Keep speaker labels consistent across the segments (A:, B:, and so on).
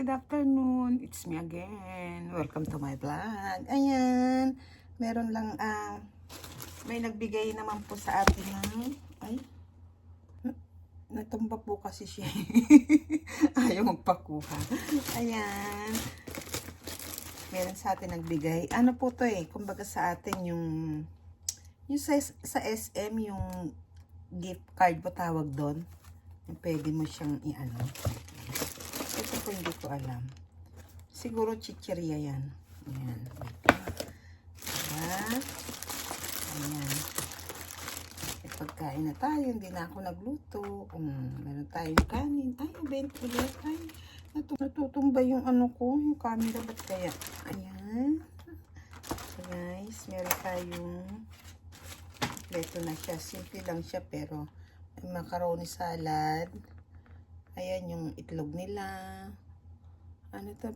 A: good afternoon. It's me again. Welcome to my vlog. Ayan, meron lang, may nagbigay naman po sa atin ng, natumba po kasi siya. Ayaw magpakuha. Ayan, meron sa atin nagbigay. Ano po to kumbaga sa atin yung sa SM, yung gift card po tawag doon. Yung pwede mo siyang i-ano. Ito po hindi ko alam. Siguro chichirya yan. Ayan. Ayan. E pagkain na tayo. Hindi na ako nagluto. Meron tayong kanin. Ay, 20 ulit. Ay, natutumba yung ano ko. Yung camera. Ba't kaya? Ayan. So guys, meron tayong ito na siya. Simple lang siya pero may macaroni salad. Ayan yung itlog nila. Ano to?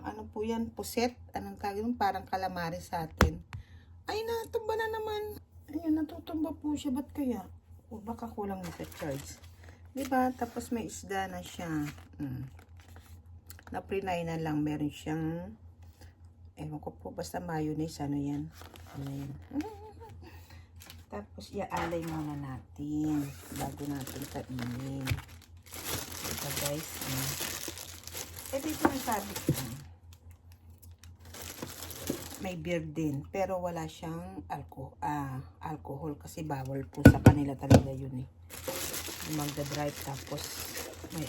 A: Ano po yan? Puset? Anong tawag yun? Parang calamari sa atin. Ay, natumba na naman. Ayun, natutumba po siya. Ba't kaya? O, baka kulang na sa charge. Diba? Tapos may isda na siya. Na-prenay na lang. Meron siyang, ewan ko po, basta mayonnaise. Ano yan? Ano yan? Tapos, iaalay muna natin bago natin kainin. Ito guys, dito ang sabi ko, may beer din, pero wala siyang alcohol kasi bawal po sa kanila talaga yun magdadrive tapos may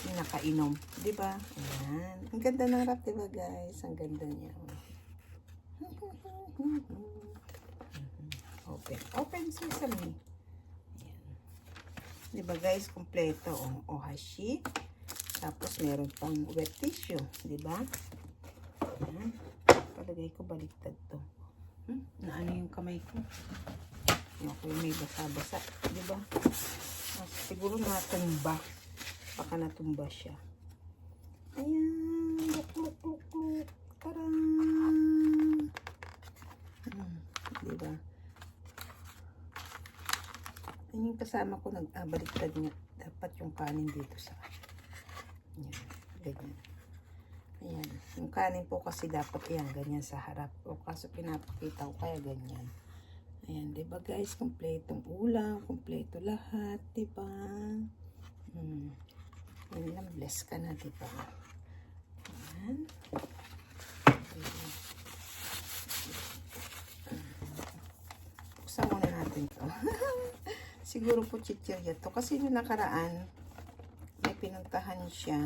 A: may nakainom, diba? Ayan, ang ganda ng wrap, diba guys? Ang ganda niya. Open sesame. Diba guys, kompleto ohashi. Tapos meron pang wet tissue, diba? Ayan. Palagay ko baliktad to. Naano yung kamay ko? Ako yung may basa-basa, diba? Siguro natumba. Baka natumba siya. Ayan. Luk. Tarang. Diba? Yung kasama ko baliktad niya. Dapat yung kanin dito sa ayan, ganyan. Ayan. Yung kanin po kasi dapat yan, ganyan sa harap. O kaso pinapakita ko kaya ganyan. Ayan, diba guys? Kompletong ulam, kompleto lahat, diba? Ayan lang, bless ka na, diba? Ayan. Buksan muna natin to. Siguro po chichirya to. Kasi yung nakaraan, may pinuntahan siya.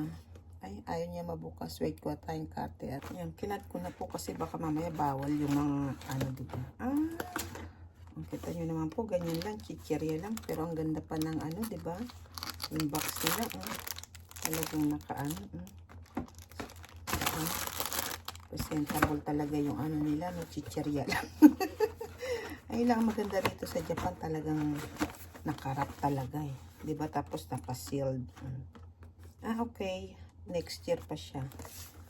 A: Ay, ayaw niya mabukas. Wait ko tayong karte. At yan, kinat ko na po kasi baka mamaya bawal yung mga diba? Kita nyo naman po, ganyan lang. Chichirya lang. Pero ang ganda pa ng diba? Yung box nila. Talagang presentable talaga yung nila. No? Chichirya lang. Ay lang maganda rito sa Japan. Talagang nakarap talaga diba? Tapos naka-sealed. Okay. Next year pa siya.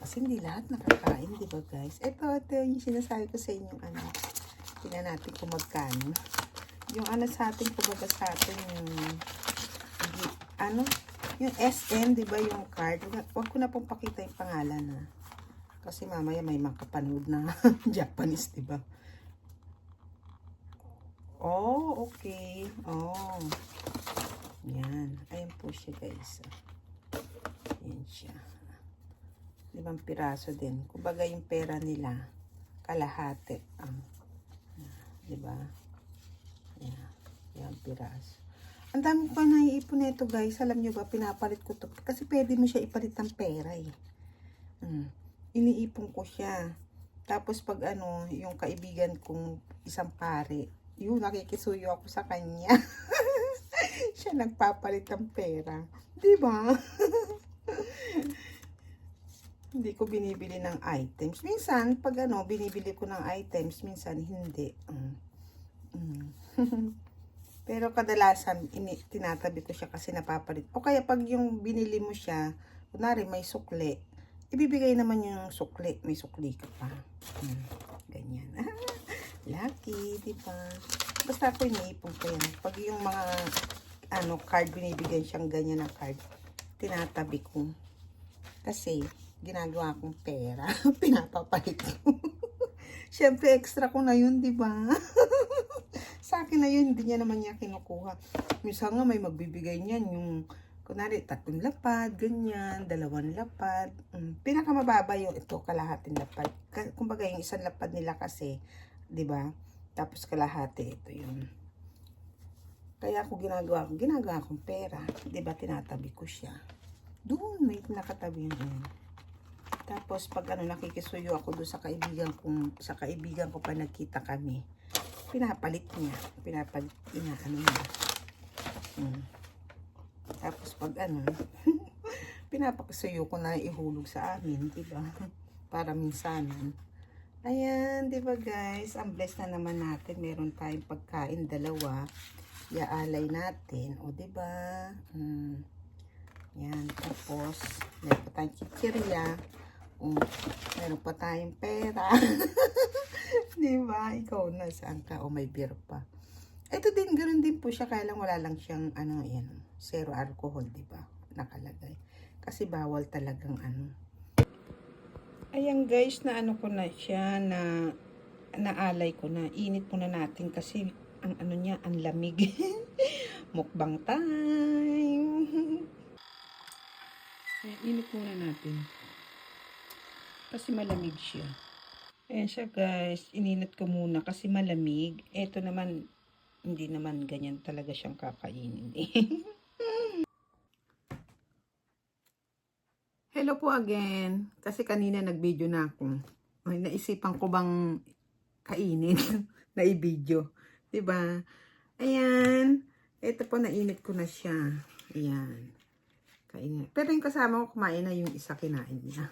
A: Kasi hindi lahat nakakain, diba guys? Ito yung sinasabi ko sa inyo, tingnan natin kung magkano. Yung sa atin, kumbaga sa atin, yung SM, diba yung card? Huwag ko na pong pakita yung pangalan, Kasi mamaya may makapanood na Japanese, diba? Oh, okay. Oh. Yan. Ayan po siya, guys. Ayan siya. 5 piraso din. Kumbaga yung pera nila, kalahati. Diba? Ayan. Ayan, piraso. Ang dami ko naiipon nito, guys. Alam nyo ba, pinapalit ko to. Kasi pwede mo siya ipalit ng pera, Iniipon ko siya. Tapos pag yung kaibigan kong isang pare, yun, nakikisuyo ako sa kanya. Siya nagpapalit ng pera. Diba? Hindi ko binibili ng items. Minsan, pag binibili ko ng items, minsan hindi. Pero kadalasan, tinatabi ko siya kasi napapalit. O kaya pag yung binili mo siya, kunwari may sukli, ibibigay naman yung sukli. May sukli ka pa. Ganyan. Lucky, diba? Basta ako iniipon ko yan. Pag yung mga card, binibigyan siyang ganyan na card, tinatabi ko. Kasi, ginagawa kong pera. Pinapapalit ko. Siyempre, extra ko na yun, di ba? Sa akin na yun, hindi niya naman niya kinukuha. Minsan nga may magbibigay niyan yung, kunwari, 3 lapad, ganyan, 2 lapad. Pinakamababa yung ito, kalahating lapad. Kumbaga, yung 1 lapad nila kasi, di ba? Tapos kalahati, ito yun. Kaya ako ginagawa akong pera. Di ba, tinatabi ko siya. Doon, may nakatabi yun. Tapos, pag nakikisuyo ako doon sa kaibigan ko pa nagkita kami, pinapalit niya. Niya. Tapos, pag pinapakisuyo ko na ihulog sa amin, diba? Para minsanan. Ayan, diba guys? Ang blessed na naman natin. Meron tayong pagkain, 2. Iaalay natin. O, diba? Yan. Tapos, meron pa tayong chichirya. Meron pa tayong pera. Diba? Ikaw na, saan ka? O, may beer pa. Ito din, ganoon din po siya. Kaya lang wala lang siyang, yan, 0 alcohol, diba? Nakalagay. Kasi bawal talagang Ayan guys, na ko na siya, na naalay ko na. Init muna natin kasi ang niya, ang lamig. Mukbang time. Ayan, init muna natin. Kasi malamig siya. Ayan siya guys, ininit ko muna kasi malamig. Ito naman, hindi naman ganyan talaga siyang kakainin. Hello po again. Kasi kanina nag-video na ako. Ay, naisipan ko bang kainin na i-video. Diba? Ayan. Ito po, nainit ko na siya. Ayan. Kainin. Pero yung kasama ko kumain na, yung isa kinain niya.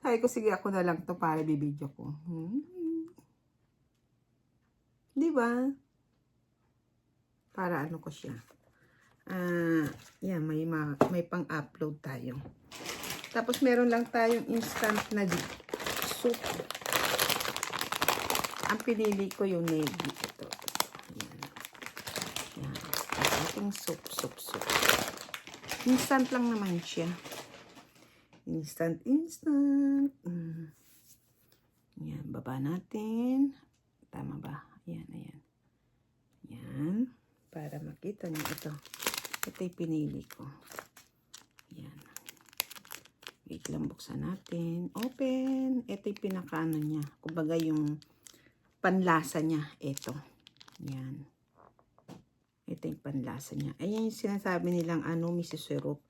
A: Sabi ko, sige ako na lang to para bibidyo ko. Diba? Para ko siya. Yan, may pang-upload tayo. Tapos meron lang tayong instant na soup. Ang pinili ko yung negi. Ito. Ayan. Ayan. Ating soup. Instant lang naman siya. Instant. Ayan, baba natin. Tama ba? Ayan. Ayan. Para makita niyo ito. Ito yung pinili ko. Ayan. Wait lang, buksan natin. Open. Ito yung pinakaano niya. Kumbaga yung panlasa niya. Ito. Ayan. Ito yung panlasa niya. Ayan yung sinasabi nilang miso syrup.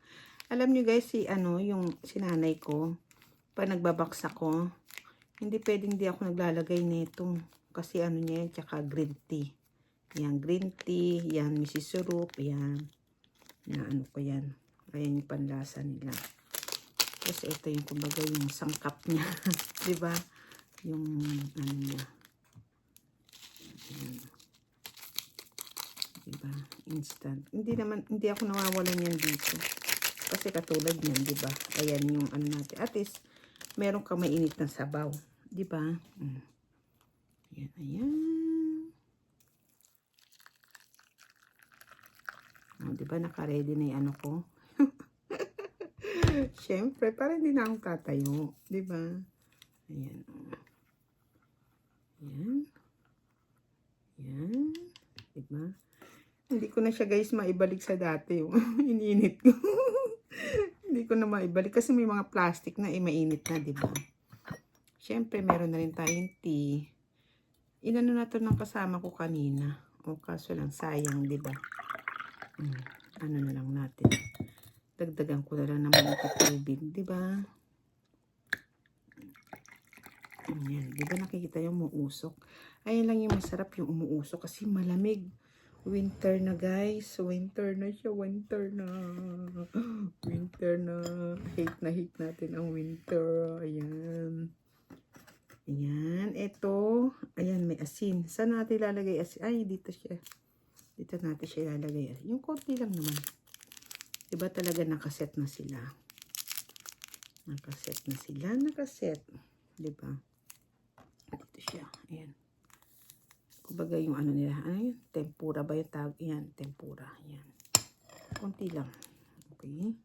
A: Alam niyo guys, yung sinanay ko, pag nagbabaksa ko, hindi pwedeng di ako naglalagay nito. Kasi niya yan, tsaka green tea. Yan, green tea. Yan, miso syrup. Yan. Yan, ko yan. Ayan yung panlasa nila. Tapos ito yung kumbaga yung sangkap niya. Diba? Yung niya. Ayan. Diba? Instant. Hindi ako nawawalan yan dito. Kasi katulad niyan, diba? Ayan yung natin. At least, meron kang mainit na sabaw. Diba? Ayan. Diba? Naka-ready na yung ko. Siyempre, para hindi na akong tatayo. Diba? Ayan. Ayan. Diba? Hindi ko na siya guys maibalik sa dati. Iniinit ko. Hindi ko na maibalik. Kasi may mga plastic na mainit na. Diba? Siyempre, meron na rin tayong tea. Inano na to ng kasama ko kanina. O kaso lang, sayang. Diba? Ano na lang natin. Dagdagan ko na lang naman ito tubig, diba? Ayan, diba nakikita yung umuusok? Ayan lang yung masarap yung umuusok kasi malamig. Winter na guys, winter na siya, winter na. Winter na. Hate natin ang winter. Ayan. Ayan, ito. Ayan, may asin. Saan natin ilalagay asin? Ay, dito siya. Dito natin siya ilalagay asin. Yung konti lang naman. Diba talaga nakaset na sila? Nakaset. Diba? Dito siya. Ayan. Kumbaga yung nila. Ano yun? Tempura ba yung tawag? Ayan, tempura. Ayan. Konti lang. Okay.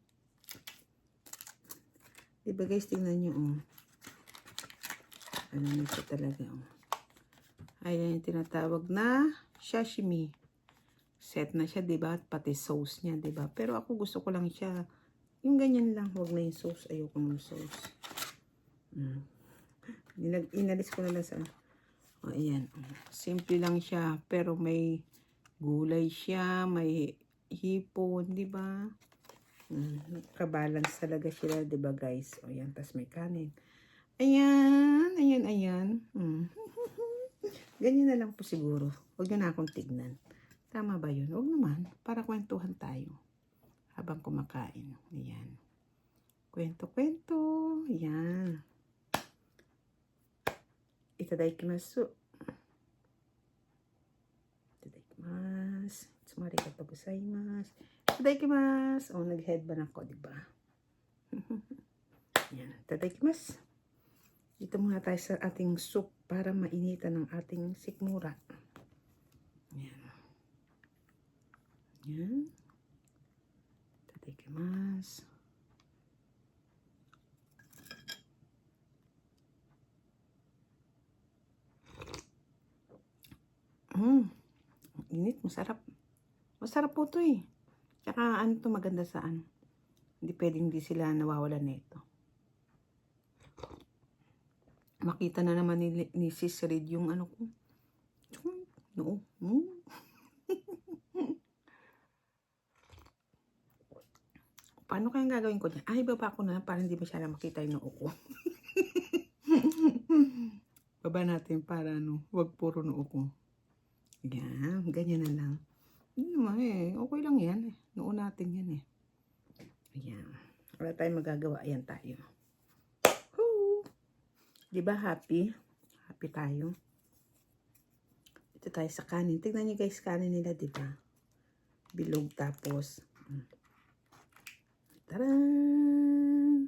A: Diba guys, tingnan nyo, oh. Ano nito talaga, oh. Ayan yung tinatawag na sashimi. Set na siya, diba? At pati sauce niya, diba? Pero ako gusto ko lang siya, yung ganyan lang, huwag na yung sauce. Ayoko ng sauce. Inalis ko na lang sa, oh, ayan. Simple lang siya, pero may gulay siya, may hipon, diba? Kabalance talaga sila, diba guys? O yan, tas may kanin. Ayan, ayan, ayan. Ganyan na lang po siguro. Huwag nyo na akong tignan. Tama ba yun? Huwag naman. Para kwentuhan tayo. Habang kumakain. Ayan. Kwento-kwento. Ayan. Itadakimasu. Itadakimasu. Sumarigata gozaimasu. Itadakimasu. Oh, nag-headband ako, diba? Ayan. Itadakimasu. Dito muna tayo sa ating soup para mainitan ng ating sikmura. Ayan. Ayan. Itadakimasu. Init, masarap. Masarap po to eh. Tsaka ano to, maganda saan. Hindi pwedeng hindi sila nawawalan nito. Makita na naman ni Sis Reed yung ano ko. No. Paano kayang gagawin ko dyan? Ay, baba ko na para hindi masyadong makita yung noo ko. Baba natin para ano, wag puro noo ko. Yan, ganyan na lang. Hindi naman eh, okay lang yan eh. Noo natin yan eh. Ayan. Wala tayong magagawa. Ayan tayo. Woo! Diba happy? Happy tayo. Ito tayo sa kanin. Tignan nyo guys, kanin nila, diba? Bilog tapos. Taran!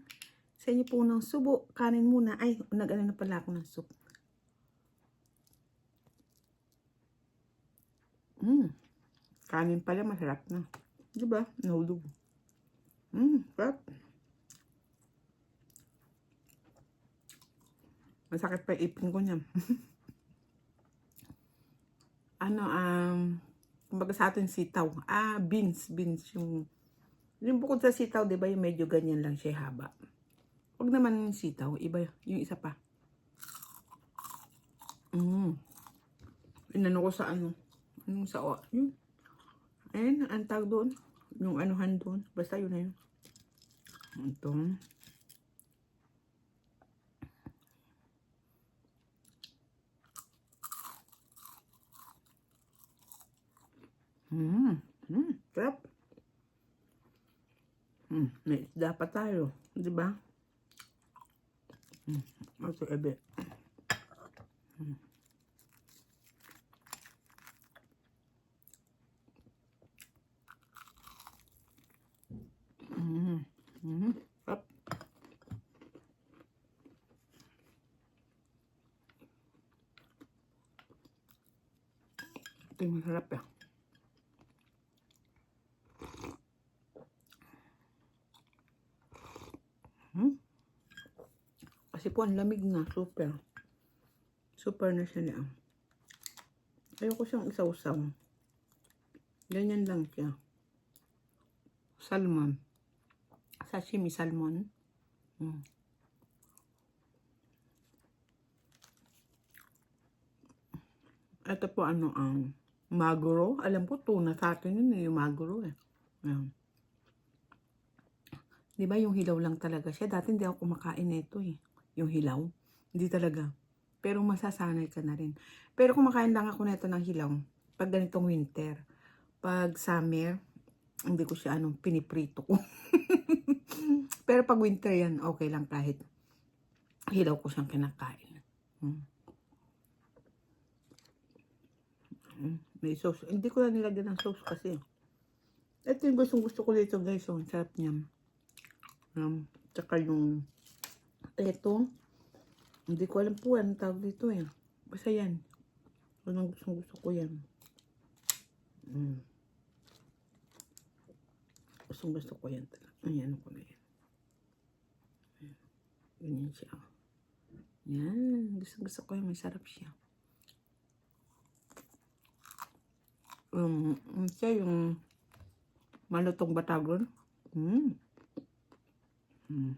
A: Sa inyo po ng subo. Kanin muna. Ay, nag-ano na pala ako ng soup. Kanin pala, masarap na. Diba? Nahulog. Sarap. Masakit pa ipin ko niyan. Kumbaga sa atin sitaw. Beans. Yung bukod sa sitaw, diba, yung medyo ganyan lang siya haba. Huwag naman yung sitaw. Iba, yung isa pa. Inano ko sa ano. Anong sa yun. Ayun, ang tawag doon. Yung anuhan doon. Basta yun na yun. Ito. Sarap. May isda pa tayo. Diba? Ito, ebe. Sarap. Ito yung masarap ya. Kasi po ang lamig na, super. Super na siya niya. Ayoko siyang isaw-saw. Ganyan lang siya. Salmon. Sashimi salmon. Ito po ano ang maguro. Alam ko tuna sa atin yun yung maguro eh. Ayan. Diba yung hilaw lang talaga siya? Dati hindi ako kumakain nito eh. Yung hilaw. Hindi talaga. Pero masasanay ka na rin. Pero kumakain lang ako nito ng hilaw. Pag ganitong winter. Pag summer, hindi ko siya piniprito ko. Pero pag winter yan, okay lang kahit hilaw ko siyang kinakain. May sauce. Hindi ko na nilagyan ng sauce kasi. Ito yung gusto ko dito guys. So, sarap niya. Tsaka yung ito. Hindi ko alam po anong tawag dito eh. Basta yan. Anong gusto ko yan. Gusto ko yan talaga. Ayan ko na yan. Ganyan siya. Yan. Gusto ko yung masarap siya. Siya yung malutong batagon. Mm. Mm.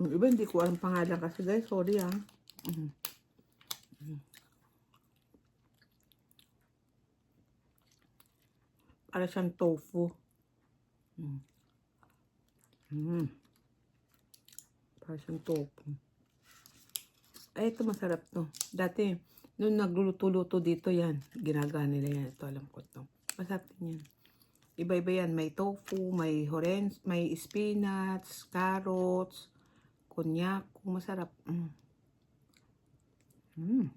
A: Yung iba hindi ko alam pangalan kasi guys. Sorry ah. Mm. Mm. Para siyang tofu. Mm. Mm. Para siyang tofu. Ay, ito masarap to. Dati, nung nagluluto-luto dito yan, ginagawa nila yan. Ito, alam ko to. Masarap din yan. Iba-iba yan. May tofu, may orange, may spinach, carrots, konyak. Masarap. Mm. Mm.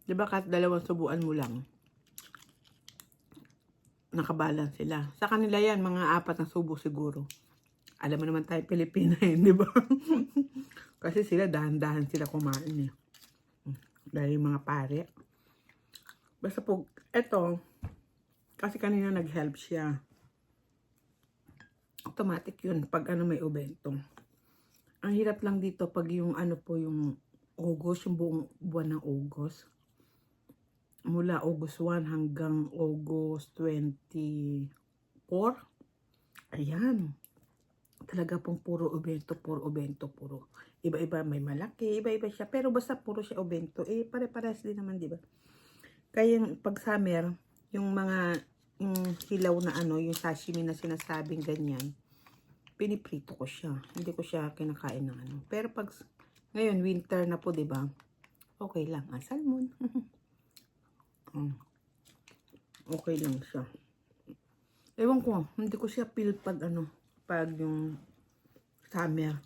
A: Diba kahit dalawang subuan mo lang, nakabalance sila. Sa kanila yan, mga 4 na subo siguro. Alam mo naman tayo Pilipina yun, di ba? Kasi sila, dahan-dahan sila kumain eh. Dahil yung mga pare. Basta po, eto, kasi kanina nag-help siya. Automatic yun, pag ano may ubento. Ang hirap lang dito, pag yung ano po, yung August, yung buong buwan ng August. Mula August 1 hanggang August 24. Ayan. Talaga pong puro ubento, puro. Iba-iba, may malaki, iba-iba siya. Pero basta puro siya ubento. Eh, pare-pares din naman, di ba? Kaya yung pag summer, yung mga hilaw na ano, yung sashimi na sinasabing ganyan, piniprito ko siya. Hindi ko siya kinakain ng ano. Pero pag ngayon, winter na po, di ba? Okay lang. Salmon. Okay lang siya. Ewan ko, hindi ko siya feel pag ano, pag yung summer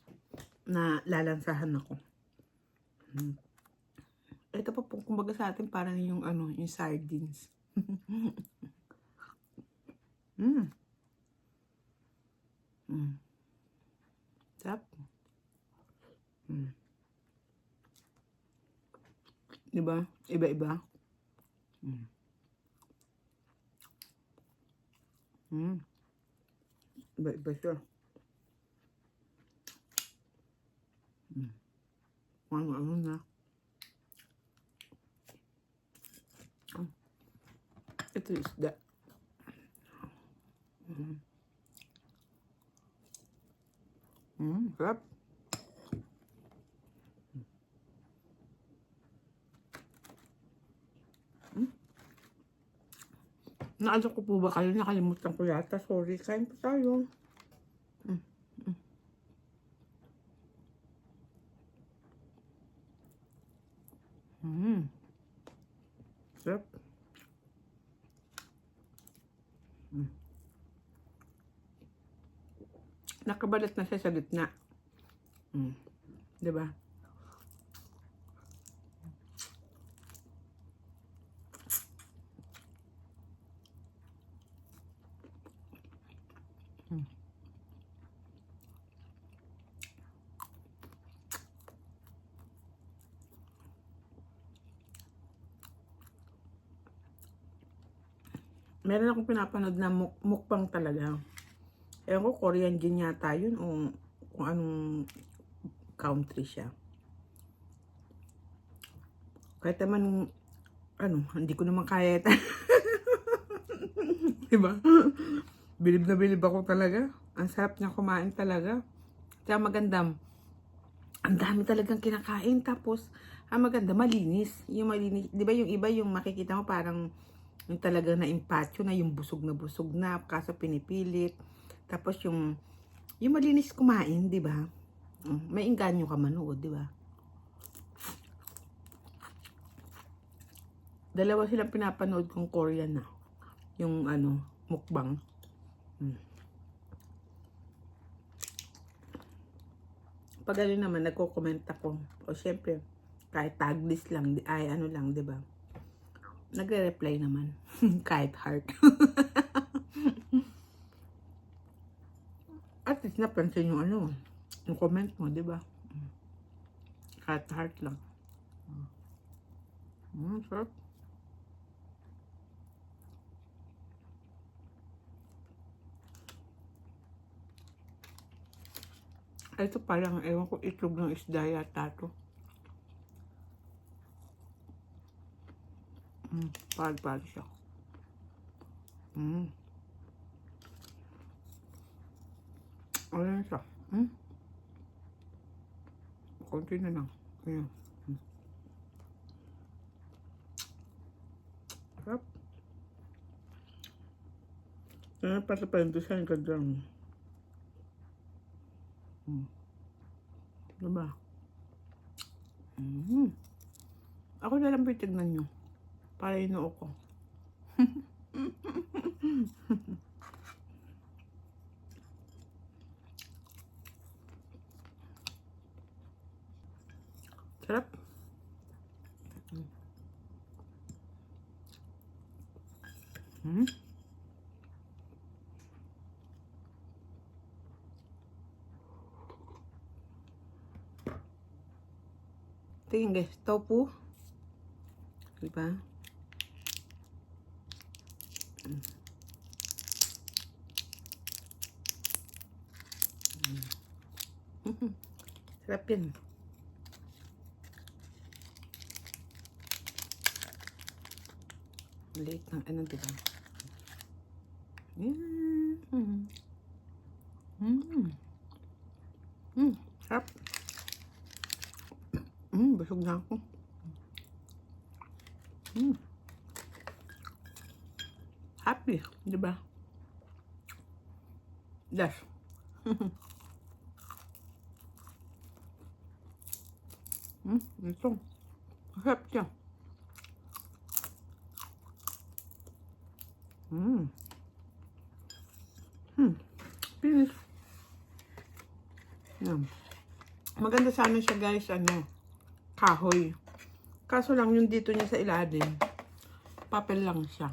A: na lalansahan ako. Ito pa po, kumbaga sa atin parang yung ano, yung sardines. Sarap. Diba? Iba-iba. Iba-iba siya. Ano na. Ito is isda. Sarap. Naano ko po ba kayo? Nakalimutan ko yata. Sorry. Kain pa tayo. Sarap. Nakabalat na siya sa gitna. Diba? Meron akong pinapanood na mukbang talaga. Ewan ko, Korean din yata yun o kung anong country siya. Kahit naman, ano, hindi ko naman kaya. Diba? Bilib na bilib ako talaga. Ang sarap niya kumain talaga. Kaya maganda. Ang dami talagang kinakain. Tapos, ang maganda, malinis. Yung malinis. Diba yung iba, yung makikita mo parang yung talagang na-impatyo na, yung busog na, kaso pinipilit. Tapos yung malinis kumain, di ba? May inganyo ka manood, di ba? Dalawa silang pinapanood kong Korean na. Yung ano, mukbang. Pag ano naman, nagko-comment ako. O syempre, kahit taglist lang, ay ano lang, di ba? Nagre-reply naman. Kahit heart. At least napansin yung ano, yung comment mo, di ba? Kahit heart lang. Sarap. Ito parang, ewan ko, itlog ng isda yata to. Pahal-pahal siya. Ano na siya? Konti na lang. Ayan. Sarap. Ayan, pasa pa rin siya. Ang ganda. Diba? Ako na lang tignan nyo. Para inuo ko. Sarap. Tingin guys, tofu. Diba? Sarap yan. Maliit ng ano, diba? Yan. Sarap. Busog na ako. Happy, diba? Das. Ito. Sarap siya. Finish. Yan. Maganda sana siya guys, ano, kahoy. Kaso lang yung dito niya sa ilalim, papel lang siya.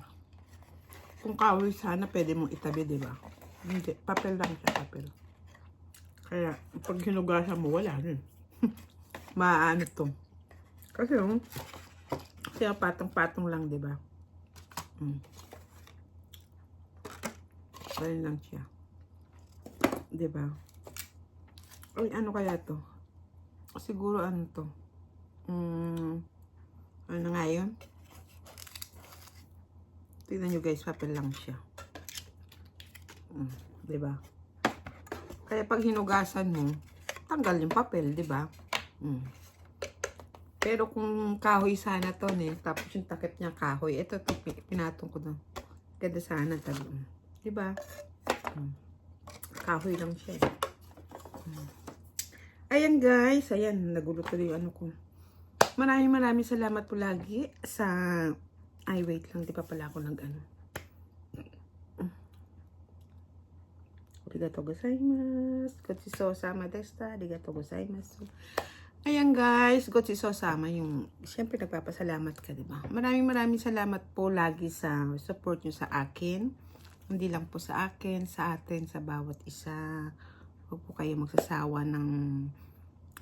A: Kung kahoy sana, pwede mong itabi, diba? Hindi, papel lang siya, papel. Kaya, pag hinugasan mo, wala rin. Maano to. Kasi yung, siya patong-patong lang, diba? Ganyan lang siya. Diba? Uy, ano kaya to? Siguro ano to? Ano nga yun? Tignan nyo guys, papel lang siya. Diba? Kaya pag hinugasan mo, tanggal yung papel, diba? Pero kung kahoy sana to, tapos yung takip niya kahoy, ito to, pinatong ko doon. Ganda sana talo. Diba? Kahoy lang siya. Ayan guys, ayan, nagulo tuloy yung ano ko. Maraming salamat po lagi sa, ay wait lang, di pa pala ako nag ano. Arigatou gozaimasu. Gochiso sama deshita. Arigatou gozaimasu. Ayan guys, gochiso sama yung, siyempre nagpapasalamat ka, di ba? Maraming salamat po lagi sa support nyo sa akin. Hindi lang po sa akin, sa atin, sa bawat isa. Huwag po kayo magsasawa ng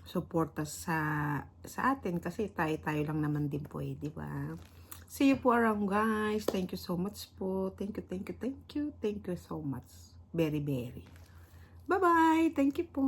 A: suporta sa atin kasi tayo lang naman din po di ba? See you po around guys. Thank you so much po. Thank you so much. Very. Bye-bye. Thank you po.